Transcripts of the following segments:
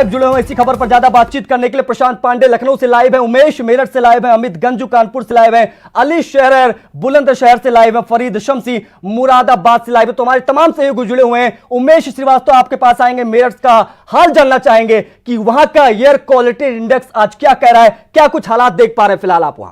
जुड़े हुए इसी खबर पर ज्यादा बातचीत करने के लिए प्रशांत पांडे लखनऊ से लाइव है, उमेश मेरठ से लाइव है, अमित गंजू कानपुर से लाइव है, अली शहर बुलंदशहर से लाइव है, फरीद शमसी मुरादाबाद से लाइव है। तो हमारे तमाम सहयोगी जुड़े हुए हैं। उमेश श्रीवास्तव आपके पास आएंगे, मेरठ का हाल जानना चाहेंगे कि वहां का एयर क्वालिटी इंडेक्स आज क्या कह रहा है, क्या कुछ हालात देख पा रहे हैं फिलहाल आप वहां?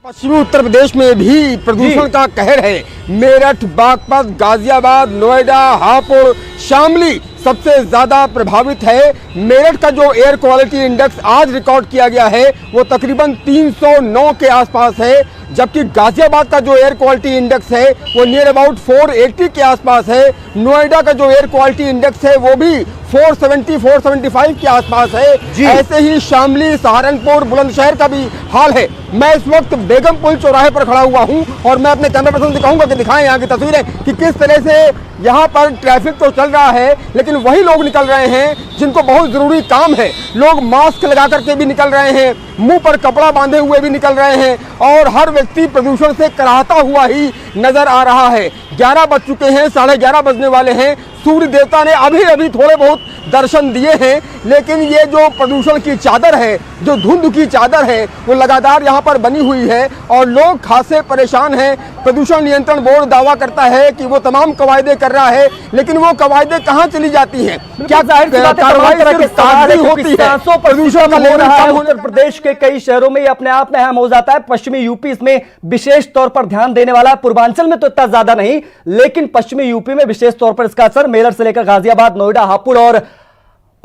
पश्चिमी उत्तर प्रदेश में भी प्रदूषण का कहर है। मेरठ, बागपत, गाजियाबाद, नोएडा, हापुड़, शामली सबसे ज्यादा प्रभावित है। मेरठ का जो एयर क्वालिटी इंडेक्स आज रिकॉर्ड किया गया है वो तकरीबन 309 के आसपास है, जबकि गाजियाबाद का जो एयर क्वालिटी इंडेक्स है वो नियर अबाउट 480 के आसपास है। नोएडा का जो एयर क्वालिटी इंडेक्स है वो भी 470, 475 के आसपास है। ऐसे ही शामली, सहारनपुर, बुलंदशहर का भी हाल है। मैं इस वक्त बेगम पुल चौराहे पर खड़ा हुआ हूं और मैं अपने कैमरा पर्सन से कहूंगा कि दिखाएं यहाँ की तस्वीरें कि किस तरह से यहाँ पर ट्रैफिक तो चल रहा है, लेकिन वही लोग निकल रहे हैं जिनको बहुत जरूरी काम है। लोग मास्क लगा करके भी निकल रहे हैं, मुंह पर कपड़ा बांधे हुए भी निकल रहे हैं और हर व्यक्ति प्रदूषण से कराहता हुआ ही नजर आ रहा है। 11 बज चुके हैं, 11:30 बजने वाले हैं। सूर्य देवता ने अभी अभी थोड़े बहुत दर्शन दिए हैं, लेकिन ये जो प्रदूषण की चादर है, जो धुंध की चादर है, वो लगातार यहाँ पर बनी हुई है और लोग खासे परेशान हैं। प्रदूषण नियंत्रण बोर्ड दावा करता है कि वो तमाम कवायदे कर रहा है, लेकिन वो कवायदे कहाँ चली जाती हैं? क्या कार्रवाई होती है? प्रदूषण हो रहा है उत्तर प्रदेश के कई शहरों में, ये अपने आप में अहम हो जाता है। पश्चिमी यूपी इसमें विशेष तौर पर ध्यान देने वाला है, पूर्वांचल में तो इतना ज्यादा नहीं, लेकिन पश्चिमी यूपी में विशेष तौर पर इसका असर मेरठ से लेकर गाजियाबाद, नोएडा, हापुड़ और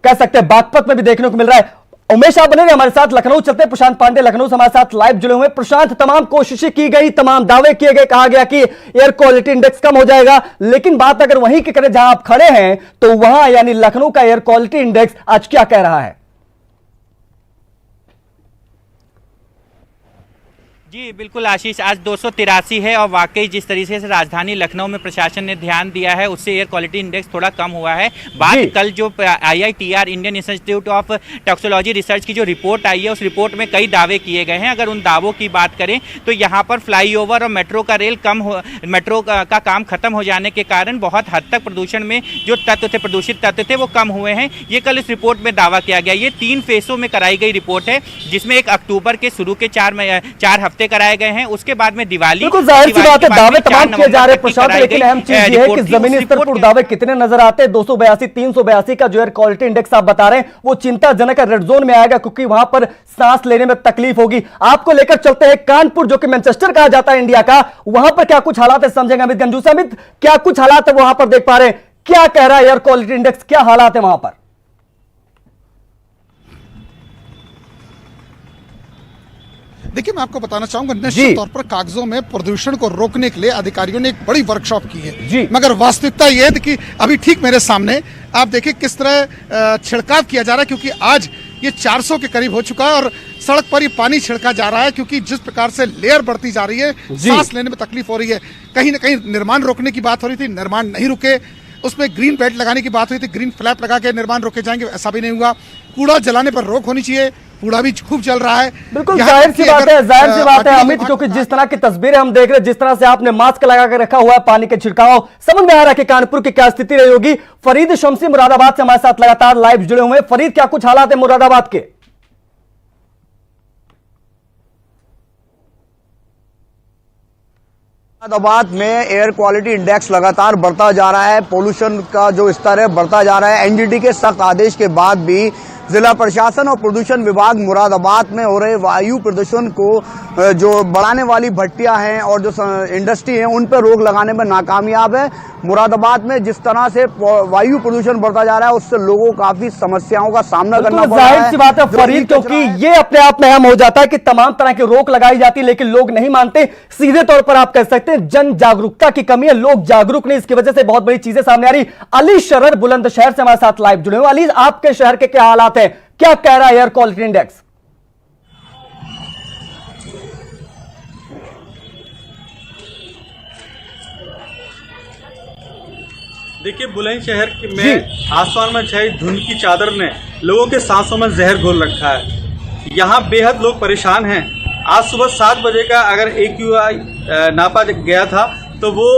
कह सकते हैं बागपत में भी देखने को मिल रहा है। उमेश आप बने रहे हमारे साथ, लखनऊ चलते हैं। प्रशांत पांडे लखनऊ से हमारे साथ लाइव जुड़े हुए। प्रशांत, तमाम कोशिशें की गई, तमाम दावे किए गए, कहा गया कि एयर क्वालिटी इंडेक्स कम हो जाएगा, लेकिन बात अगर वहीं की करें जहां आप खड़े हैं, तो वहां यानी लखनऊ का एयर क्वालिटी इंडेक्स आज क्या कह रहा है? जी बिल्कुल आशीष, आज 283 है और वाकई जिस तरीके से राजधानी लखनऊ में प्रशासन ने ध्यान दिया है उससे एयर क्वालिटी इंडेक्स थोड़ा कम हुआ है। बात कल जो IITR Indian institute of toxicology research की जो रिपोर्ट आई है, उस रिपोर्ट में कई दावे किए गए हैं। अगर उन दावों की बात करें तो यहाँ पर फ्लाईओवर और मेट्रो का काम खत्म हो जाने के कारण बहुत हद तक प्रदूषण में जो तत्व थे, प्रदूषित तत्व थे, वो कम हुए हैं। ये कल इस रिपोर्ट में दावा किया गया। ये 3 फेसों में कराई गई रिपोर्ट है, जिसमें एक अक्टूबर के शुरू के 4 हफ्ते कराए गए हैं, उसके बाद में दिवाली। बिल्कुल जाहिर सी बात है, दावे तमाम किए जा रहे हैं प्रशांत, लेकिन अहम चीज ये है कि जमीनी स्तर पर दावे कितने नजर आते हैं। 282, 382 का जो एयर क्वालिटी इंडेक्स आप बता रहे हैं वो चिंताजनक है, रेड जोन में आएगा, क्योंकि वहां पर सांस लेने में तकलीफ होगी। आपको लेकर चलते हैं कानपुर, जो कि मैनचेस्टर कहा जाता है इंडिया का, वहां पर क्या कुछ हालात है समझेंगे अमित गंजू से। अमित, क्या कुछ हालात है वहां पर देख पा रहे हैं, क्या कह रहा है एयर क्वालिटी इंडेक्स, क्या हालात है वहां पर? देखिए, मैं आपको बताना चाहूंगा, निश्चित तौर पर कागजों में प्रदूषण को रोकने के लिए अधिकारियों ने एक बड़ी वर्कशॉप की है, मगर वास्तविकता यह है कि अभी ठीक मेरे सामने आप देखिए किस तरह छिड़काव किया जा रहा है, क्योंकि आज ये 400 के करीब हो चुका है और सड़क पर ही पानी छिड़का जा रहा है, क्योंकि जिस प्रकार से लेयर बढ़ती जा रही है, सांस लेने में तकलीफ हो रही है। कहीं ना कहीं निर्माण रोकने की बात हो रही थी, निर्माण नहीं रुके। उसमें ग्रीन बेल्ट लगाने की बात हुई थी, ग्रीन फ्लैप लगा के निर्माण रोके जाएंगे, ऐसा भी नहीं हुआ। कूड़ा जलाने पर रोक होनी चाहिए, कूड़ा भी खूब चल रहा है। बिल्कुल जाहिर सी बात है अमित, क्योंकि जिस तरह की तस्वीरें हम देख रहे हैं, जिस तरह से आपने मास्क लगा कर रखा हुआ है, पानी के छिड़काव, समझ में आ रहा है कि कानपुर की क्या स्थिति रही होगी। फरीद शमसी मुरादाबाद से हमारे साथ लगातार लाइव जुड़े हुए हैं। फरीद, क्या कुछ हालात है मुरादाबाद के? मुरादाबाद में एयर क्वालिटी इंडेक्स लगातार बढ़ता जा रहा है, पोल्यूशन का जो स्तर है बढ़ता जा रहा है। एनजीटी के सख्त आदेश के बाद भी जिला प्रशासन और प्रदूषण विभाग मुरादाबाद में हो रहे वायु प्रदूषण को जो बढ़ाने वाली भट्टियां हैं और जो इंडस्ट्री है उन पर रोक लगाने में नाकामयाब है। मुरादाबाद में जिस तरह से वायु प्रदूषण बढ़ता जा रहा है उससे लोगों को काफी समस्याओं का सामना करना पड़ रहा है। जाहिर सी बात है फरीद, क्योंकि ये अपने आप में अहम हो जाता है कि तमाम तरह की रोक लगाई जाती है, लेकिन लोग नहीं मानते। सीधे तौर पर आप कह सकते हैं जन जागरूकता की कमी है, लोग जागरूक नहीं, इसकी वजह से बहुत बड़ी चीजें सामने आ रही। अली शहर बुलंदशहर से हमारे साथ लाइव जुड़े हुए। अली, आपके शहर के क्या हालात है, क्या कह रहा है एयर क्वालिटी इंडेक्स? देखिए, बुलंदशहर में आसमान में छाई धुंध की चादर ने लोगों के सांसों में जहर घोल रखा है। यहाँ बेहद लोग परेशान हैं। आज सुबह 7 बजे का अगर AQI नापा गया था तो वो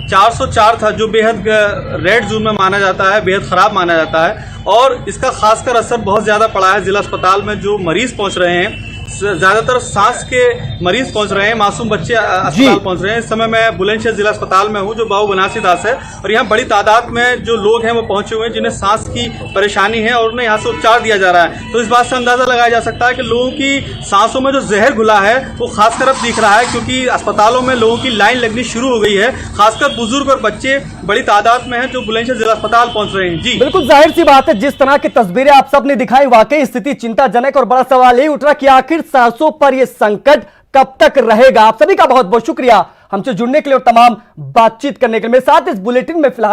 404 था, जो बेहद रेड जोन में माना जाता है, बेहद खराब माना जाता है। और इसका खासकर असर बहुत ज्यादा पड़ा है जिला अस्पताल में। जो मरीज पहुंच रहे हैं, ज्यादातर सांस के मरीज पहुंच रहे हैं, मासूम बच्चे अस्पताल पहुंच रहे हैं। इस समय मैं बुलंदशहर जिला अस्पताल में हूं, जो बाबू बनासी दास है, और यहाँ बड़ी तादाद में जो लोग हैं वो पहुंचे हुए हैं जिन्हें सांस की परेशानी है और उन्हें यहाँ से उपचार दिया जा रहा है। तो इस बात से अंदाजा लगाया जा सकता है कि लोगों की सांसों में जो जहर घुला है वो खासकर अब दिख रहा है, क्योंकि अस्पतालों में लोगों की लाइन लगनी शुरू हो गई है। खासकर बुजुर्ग और बच्चे बड़ी तादाद में हैं जो बुलंदशहर जिला अस्पताल पहुंच रहे हैं। जी बिल्कुल जाहिर सी बात है, जिस तरह की तस्वीरें आप सबने दिखाई, वाकई स्थिति चिंताजनक, और बड़ा सवाल यही उठ रहा कि आखिर सांसों पर यह संकट कब तक रहेगा। आप सभी का बहुत बहुत शुक्रिया हमसे जुड़ने के लिए और तमाम बातचीत करने के लिए। मेरे साथ इस बुलेटिन में फिलहाल